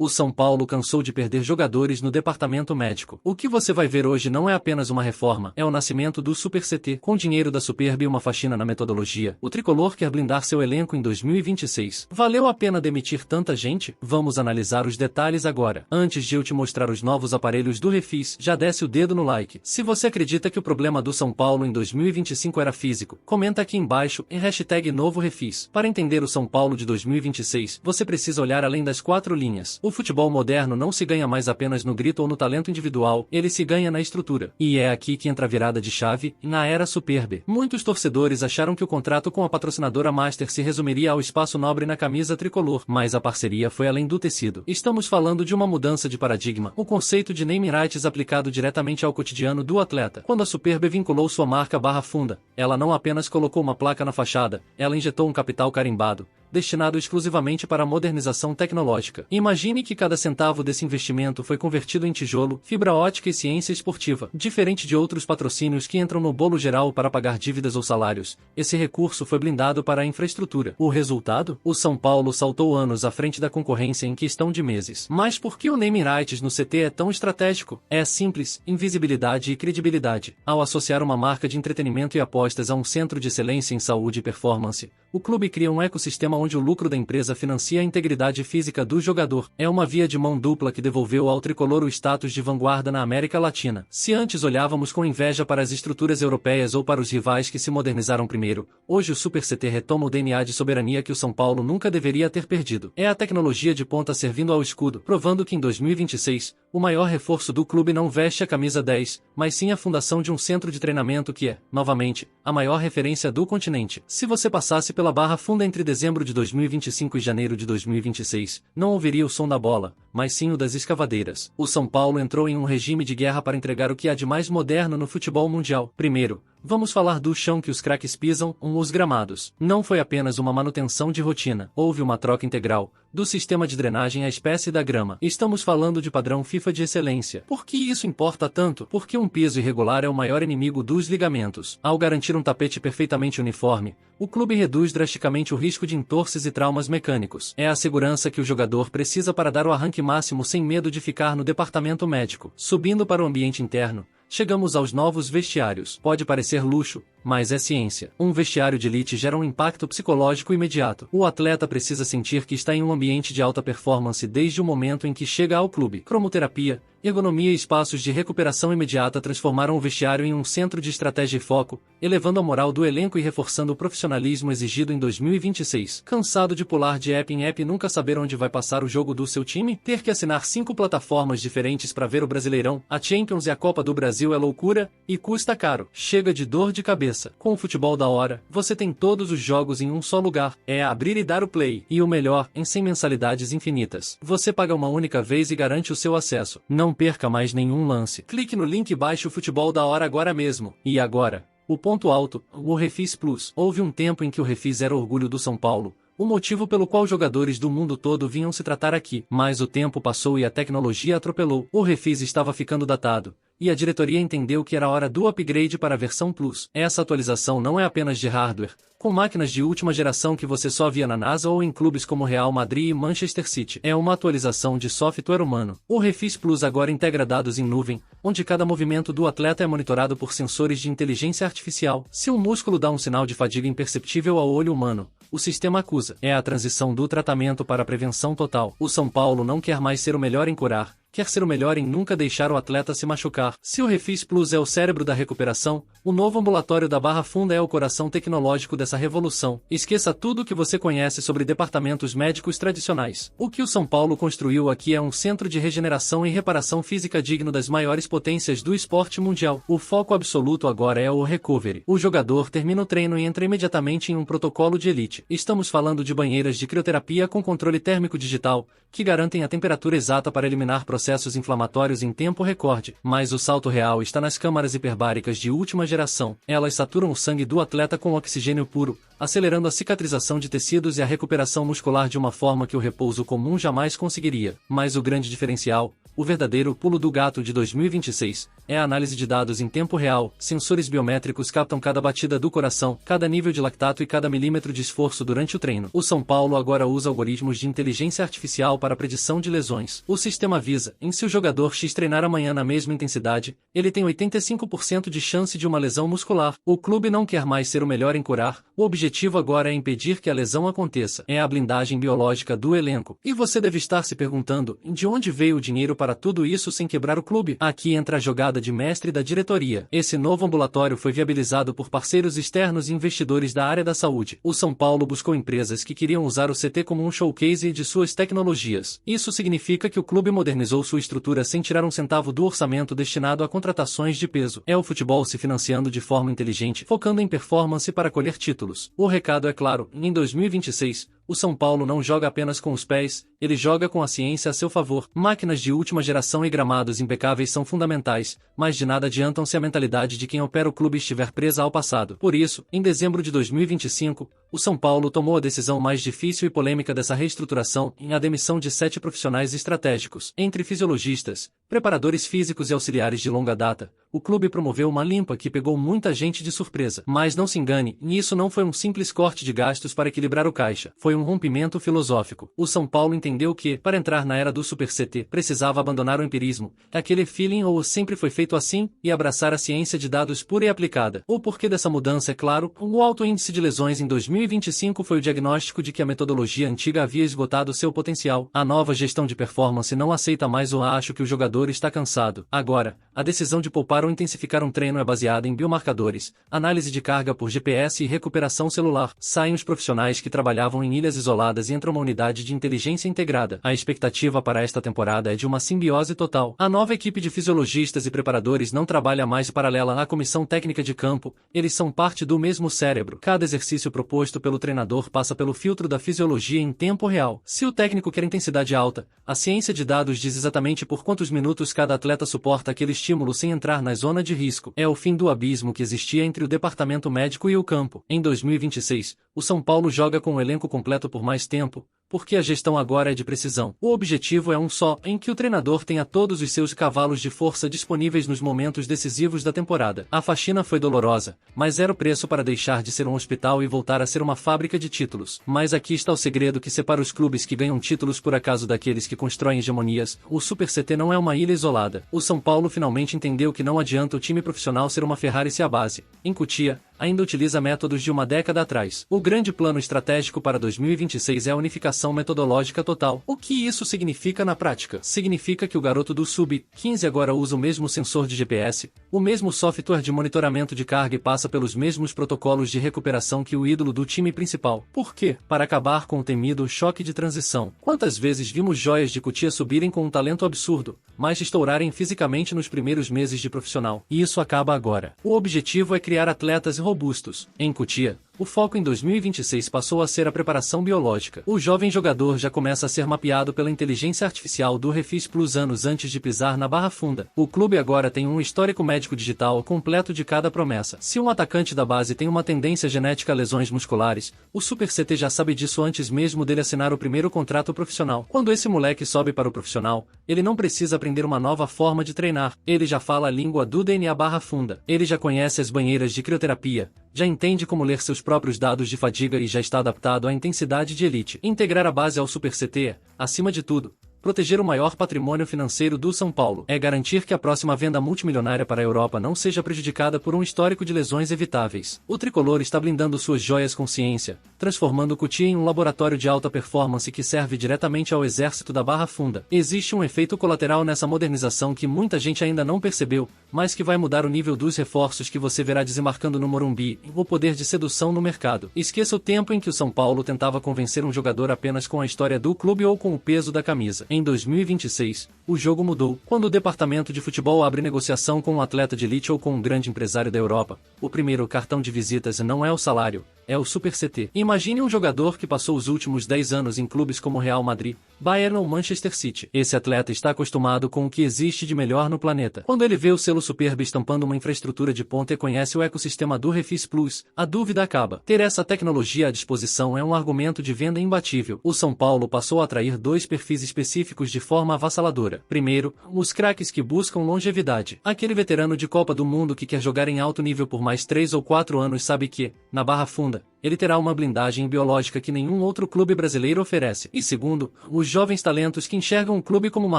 O São Paulo cansou de perder jogadores no departamento médico. O que você vai ver hoje não é apenas uma reforma, é o nascimento do Super CT. Com dinheiro da Superb e uma faxina na metodologia, o tricolor quer blindar seu elenco em 2026. Valeu a pena demitir tanta gente? Vamos analisar os detalhes agora. Antes de eu te mostrar os novos aparelhos do Refis, já desce o dedo no like. Se você acredita que o problema do São Paulo em 2025 era físico, comenta aqui embaixo em hashtag Novo Refis. Para entender o São Paulo de 2026, você precisa olhar além das 4 linhas. O futebol moderno não se ganha mais apenas no grito ou no talento individual, ele se ganha na estrutura. E é aqui que entra a virada de chave, na era Superb. Muitos torcedores acharam que o contrato com a patrocinadora Master se resumiria ao espaço nobre na camisa tricolor, mas a parceria foi além do tecido. Estamos falando de uma mudança de paradigma, o conceito de naming rights aplicado diretamente ao cotidiano do atleta. Quando a Superb vinculou sua marca Barra Funda, ela não apenas colocou uma placa na fachada, ela injetou um capital carimbado, destinado exclusivamente para a modernização tecnológica. Imagine que cada centavo desse investimento foi convertido em tijolo, fibra ótica e ciência esportiva. Diferente de outros patrocínios que entram no bolo geral para pagar dívidas ou salários, esse recurso foi blindado para a infraestrutura. O resultado? O São Paulo saltou anos à frente da concorrência em questão de meses. Mas por que o naming rights no CT é tão estratégico? É simples, invisibilidade e credibilidade. Ao associar uma marca de entretenimento e apostas a um centro de excelência em saúde e performance, o clube cria um ecossistema onde o lucro da empresa financia a integridade física do jogador. É uma via de mão dupla que devolveu ao tricolor o status de vanguarda na América Latina. Se antes olhávamos com inveja para as estruturas europeias ou para os rivais que se modernizaram primeiro, hoje o Super CT retoma o DNA de soberania que o São Paulo nunca deveria ter perdido. É a tecnologia de ponta servindo ao escudo, provando que em 2026, o maior reforço do clube não veste a camisa 10, mas sim a fundação de um centro de treinamento que é, novamente, a maior referência do continente. Se você passasse pela Barra Funda entre dezembro de 2025 e janeiro de 2026, não ouviria o som da bola, mas sim o das escavadeiras. O São Paulo entrou em um regime de guerra para entregar o que há de mais moderno no futebol mundial. Primeiro, vamos falar do chão que os craques pisam, os gramados. Não foi apenas uma manutenção de rotina, houve uma troca integral, do sistema de drenagem à espécie da grama. Estamos falando de padrão FIFA de excelência. Por que isso importa tanto? Porque um piso irregular é o maior inimigo dos ligamentos. Ao garantir um tapete perfeitamente uniforme, o clube reduz drasticamente o risco de entorses e traumas mecânicos. É a segurança que o jogador precisa para dar o arranque máximo sem medo de ficar no departamento médico. Subindo para o ambiente interno, chegamos aos novos vestiários. Pode parecer luxo, mas é ciência. Um vestiário de elite gera um impacto psicológico imediato. O atleta precisa sentir que está em um ambiente de alta performance desde o momento em que chega ao clube. Cromoterapia, ergonomia e espaços de recuperação imediata transformaram o vestiário em um centro de estratégia e foco, elevando a moral do elenco e reforçando o profissionalismo exigido em 2026. Cansado de pular de app em app e nunca saber onde vai passar o jogo do seu time? Ter que assinar 5 plataformas diferentes para ver o Brasileirão, a Champions e a Copa do Brasil é loucura e custa caro. Chega de dor de cabeça. Com o futebol da hora, você tem todos os jogos em um só lugar. É abrir e dar o play. E o melhor, em 100 mensalidades infinitas. Você paga uma única vez e garante o seu acesso. Não perca mais nenhum lance. Clique no link e baixe o futebol da hora agora mesmo. E agora, o ponto alto, o Refis Plus. Houve um tempo em que o Refis era orgulho do São Paulo, o motivo pelo qual jogadores do mundo todo vinham se tratar aqui. Mas o tempo passou e a tecnologia atropelou. O Refis estava ficando datado, e a diretoria entendeu que era hora do upgrade para a versão Plus. Essa atualização não é apenas de hardware, com máquinas de última geração que você só via na NASA ou em clubes como Real Madrid e Manchester City. É uma atualização de software humano. O Refis Plus agora integra dados em nuvem, onde cada movimento do atleta é monitorado por sensores de inteligência artificial. Se um músculo dá um sinal de fadiga imperceptível ao olho humano, o sistema acusa. É a transição do tratamento para a prevenção total. O São Paulo não quer mais ser o melhor em curar, quer ser o melhor em nunca deixar o atleta se machucar. Se o Refis Plus é o cérebro da recuperação, o novo ambulatório da Barra Funda é o coração tecnológico dessa revolução. Esqueça tudo o que você conhece sobre departamentos médicos tradicionais. O que o São Paulo construiu aqui é um centro de regeneração e reparação física digno das maiores potências do esporte mundial. O foco absoluto agora é o recovery. O jogador termina o treino e entra imediatamente em um protocolo de elite. Estamos falando de banheiras de crioterapia com controle térmico digital, que garantem a temperatura exata para eliminar processos inflamatórios em tempo recorde. Mas o salto real está nas câmaras hiperbáricas de última geração. Elas saturam o sangue do atleta com oxigênio puro, acelerando a cicatrização de tecidos e a recuperação muscular de uma forma que o repouso comum jamais conseguiria. Mas o grande diferencial, o verdadeiro pulo do gato de 2026, é a análise de dados em tempo real. Sensores biométricos captam cada batida do coração, cada nível de lactato e cada milímetro de esforço durante o treino. O São Paulo agora usa algoritmos de inteligência artificial para a predição de lesões. O sistema avisa, se o jogador X treinar amanhã na mesma intensidade, ele tem 85% de chance de uma lesão muscular. O clube não quer mais ser o melhor em curar, o objetivo agora é impedir que a lesão aconteça. É a blindagem biológica do elenco. E você deve estar se perguntando, de onde veio o dinheiro para tudo isso sem quebrar o clube? Aqui entra a jogada de mestre da diretoria. Esse novo ambulatório foi viabilizado por parceiros externos e investidores da área da saúde. O São Paulo buscou empresas que queriam usar o CT como um showcase de suas tecnologias. Isso significa que o clube modernizou sua estrutura sem tirar um centavo do orçamento destinado a contratações de peso. É o futebol se financiando de forma inteligente, focando em performance para colher títulos. O recado é claro, em 2026, o São Paulo não joga apenas com os pés, ele joga com a ciência a seu favor. Máquinas de última geração e gramados impecáveis são fundamentais, mas de nada adiantam se a mentalidade de quem opera o clube estiver presa ao passado. Por isso, em dezembro de 2025, o São Paulo tomou a decisão mais difícil e polêmica dessa reestruturação, a demissão de 7 profissionais estratégicos. Entre fisiologistas, preparadores físicos e auxiliares de longa data, o clube promoveu uma limpa que pegou muita gente de surpresa. Mas não se engane, isso não foi um simples corte de gastos para equilibrar o caixa. Foi um rompimento filosófico. O São Paulo entendeu que, para entrar na era do Super CT, precisava abandonar o empirismo, aquele feeling ou sempre foi feito assim, e abraçar a ciência de dados pura e aplicada. O porquê dessa mudança é claro, o alto índice de lesões em 2025 foi o diagnóstico de que a metodologia antiga havia esgotado seu potencial. A nova gestão de performance não aceita mais o acho que o jogador está cansado. Agora, a decisão de poupar ou intensificar um treino é baseada em biomarcadores, análise de carga por GPS e recuperação celular. Saem os profissionais que trabalhavam em ilhas isoladas e entra uma unidade de inteligência integrada. A expectativa para esta temporada é de uma simbiose total. A nova equipe de fisiologistas e preparadores não trabalha mais paralela à comissão técnica de campo, eles são parte do mesmo cérebro. Cada exercício proposto pelo treinador passa pelo filtro da fisiologia em tempo real. Se o técnico quer intensidade alta, a ciência de dados diz exatamente por quantos minutos cada atleta suporta aquele estímulo sem entrar na zona de risco. É o fim do abismo que existia entre o departamento médico e o campo. Em 2026, o São Paulo joga com o elenco completo por mais tempo, porque a gestão agora é de precisão. O objetivo é um só, em que o treinador tenha todos os seus cavalos de força disponíveis nos momentos decisivos da temporada. A faxina foi dolorosa, mas era o preço para deixar de ser um hospital e voltar a ser uma fábrica de títulos. Mas aqui está o segredo que separa os clubes que ganham títulos por acaso daqueles que constroem hegemonias. O Super CT não é uma ilha isolada. O São Paulo finalmente entendeu que não adianta o time profissional ser uma Ferrari se a base, em Cotia, ainda utiliza métodos de uma década atrás. O grande plano estratégico para 2026 é a unificação metodológica total. O que isso significa na prática? Significa que o garoto do Sub-15 agora usa o mesmo sensor de GPS, o mesmo software de monitoramento de carga e passa pelos mesmos protocolos de recuperação que o ídolo do time principal. Por quê? Para acabar com o temido choque de transição. Quantas vezes vimos joias de Cotia subirem com um talento absurdo, mas estourarem fisicamente nos primeiros meses de profissional? E isso acaba agora. O objetivo é criar atletas robustos. Em Cotia, o foco em 2026 passou a ser a preparação biológica. O jovem jogador já começa a ser mapeado pela inteligência artificial do Refis Plus anos antes de pisar na Barra Funda. O clube agora tem um histórico médico digital completo de cada promessa. Se um atacante da base tem uma tendência genética a lesões musculares, o Super CT já sabe disso antes mesmo dele assinar o primeiro contrato profissional. Quando esse moleque sobe para o profissional, ele não precisa aprender uma nova forma de treinar. Ele já fala a língua do DNA Barra Funda. Ele já conhece as banheiras de crioterapia, já entende como ler seus próprios dados de fadiga e já está adaptado à intensidade de elite. Integrar a base ao Super CT, acima de tudo, proteger o maior patrimônio financeiro do São Paulo é garantir que a próxima venda multimilionária para a Europa não seja prejudicada por um histórico de lesões evitáveis. O tricolor está blindando suas joias com ciência, transformando Cotia em um laboratório de alta performance que serve diretamente ao exército da Barra Funda. Existe um efeito colateral nessa modernização que muita gente ainda não percebeu, mas que vai mudar o nível dos reforços que você verá desembarcando no Morumbi, o poder de sedução no mercado. Esqueça o tempo em que o São Paulo tentava convencer um jogador apenas com a história do clube ou com o peso da camisa. Em 2026, o jogo mudou. Quando o departamento de futebol abre negociação com um atleta de elite ou com um grande empresário da Europa, o primeiro cartão de visitas não é o salário, é o Super CT. Imagine um jogador que passou os últimos 10 anos em clubes como Real Madrid, Bayern ou Manchester City. Esse atleta está acostumado com o que existe de melhor no planeta. Quando ele vê o selo Superb estampando uma infraestrutura de ponta e conhece o ecossistema do Refis Plus, a dúvida acaba. Ter essa tecnologia à disposição é um argumento de venda imbatível. O São Paulo passou a atrair dois perfis específicos específicos de forma avassaladora. Primeiro, os craques que buscam longevidade. Aquele veterano de Copa do Mundo que quer jogar em alto nível por mais 3 ou 4 anos sabe que, na Barra Funda, ele terá uma blindagem biológica que nenhum outro clube brasileiro oferece. E segundo, os jovens talentos que enxergam o clube como uma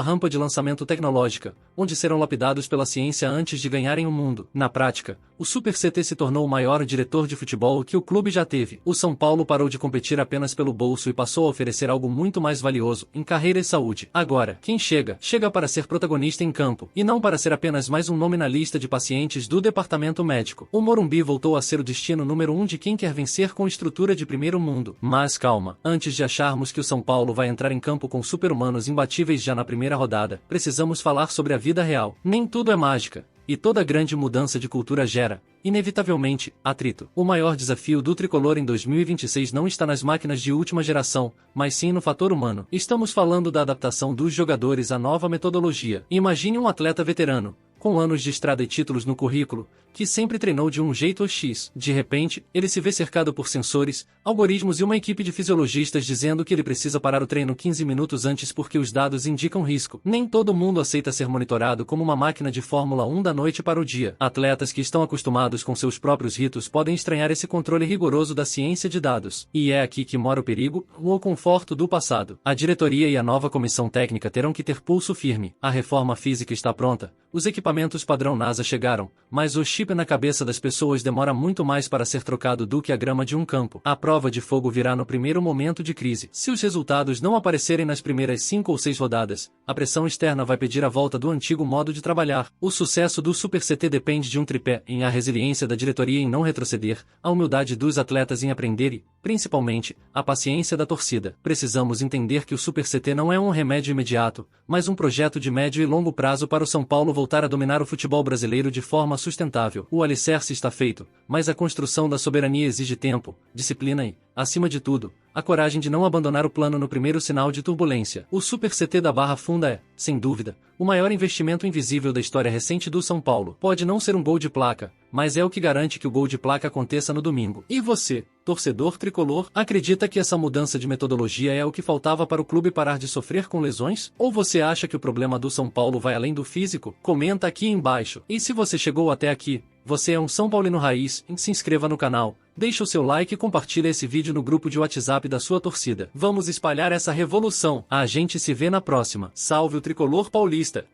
rampa de lançamento tecnológica, onde serão lapidados pela ciência antes de ganharem o mundo. Na prática, o Super CT se tornou o maior diretor de futebol que o clube já teve. O São Paulo parou de competir apenas pelo bolso e passou a oferecer algo muito mais valioso, em carreira e saúde. Agora, quem chega para ser protagonista em campo, e não para ser apenas mais um nome na lista de pacientes do departamento médico. O Morumbi voltou a ser o destino número 1 de quem quer vencer com estrutura de primeiro mundo. Mas calma, antes de acharmos que o São Paulo vai entrar em campo com super-humanos imbatíveis já na primeira rodada, precisamos falar sobre a vida real. Nem tudo é mágica. E toda grande mudança de cultura gera, inevitavelmente, atrito. O maior desafio do tricolor em 2026 não está nas máquinas de última geração, mas sim no fator humano. Estamos falando da adaptação dos jogadores à nova metodologia. Imagine um atleta veterano, com anos de estrada e títulos no currículo, que sempre treinou de um jeito X. De repente, ele se vê cercado por sensores, algoritmos e uma equipe de fisiologistas dizendo que ele precisa parar o treino 15 minutos antes porque os dados indicam risco. Nem todo mundo aceita ser monitorado como uma máquina de Fórmula 1 da noite para o dia. Atletas que estão acostumados com seus próprios ritos podem estranhar esse controle rigoroso da ciência de dados. E é aqui que mora o perigo, ou o conforto do passado. A diretoria e a nova comissão técnica terão que ter pulso firme. A reforma física está pronta. Os equipamentos padrão NASA chegaram, mas o chip na cabeça das pessoas demora muito mais para ser trocado do que a grama de um campo. A prova de fogo virá no primeiro momento de crise. Se os resultados não aparecerem nas primeiras 5 ou 6 rodadas, a pressão externa vai pedir a volta do antigo modo de trabalhar. O sucesso do Super CT depende de um tripé, em a resiliência da diretoria em não retroceder, a humildade dos atletas em aprender e, principalmente, a paciência da torcida. Precisamos entender que o Super CT não é um remédio imediato, mas um projeto de médio e longo prazo para o São Paulo voltar a dominar o futebol brasileiro de forma sustentável. O alicerce está feito, mas a construção da soberania exige tempo, disciplina e, acima de tudo, a coragem de não abandonar o plano no primeiro sinal de turbulência. O Super CT da Barra Funda é, sem dúvida, o maior investimento invisível da história recente do São Paulo. Pode não ser um gol de placa, mas é o que garante que o gol de placa aconteça no domingo. E você, torcedor tricolor, acredita que essa mudança de metodologia é o que faltava para o clube parar de sofrer com lesões? Ou você acha que o problema do São Paulo vai além do físico? Comenta aqui embaixo. E se você chegou até aqui, você é um São Paulino raiz, se inscreva no canal, deixa o seu like e compartilha esse vídeo no grupo de WhatsApp da sua torcida. Vamos espalhar essa revolução. A gente se vê na próxima. Salve o tricolor paulista!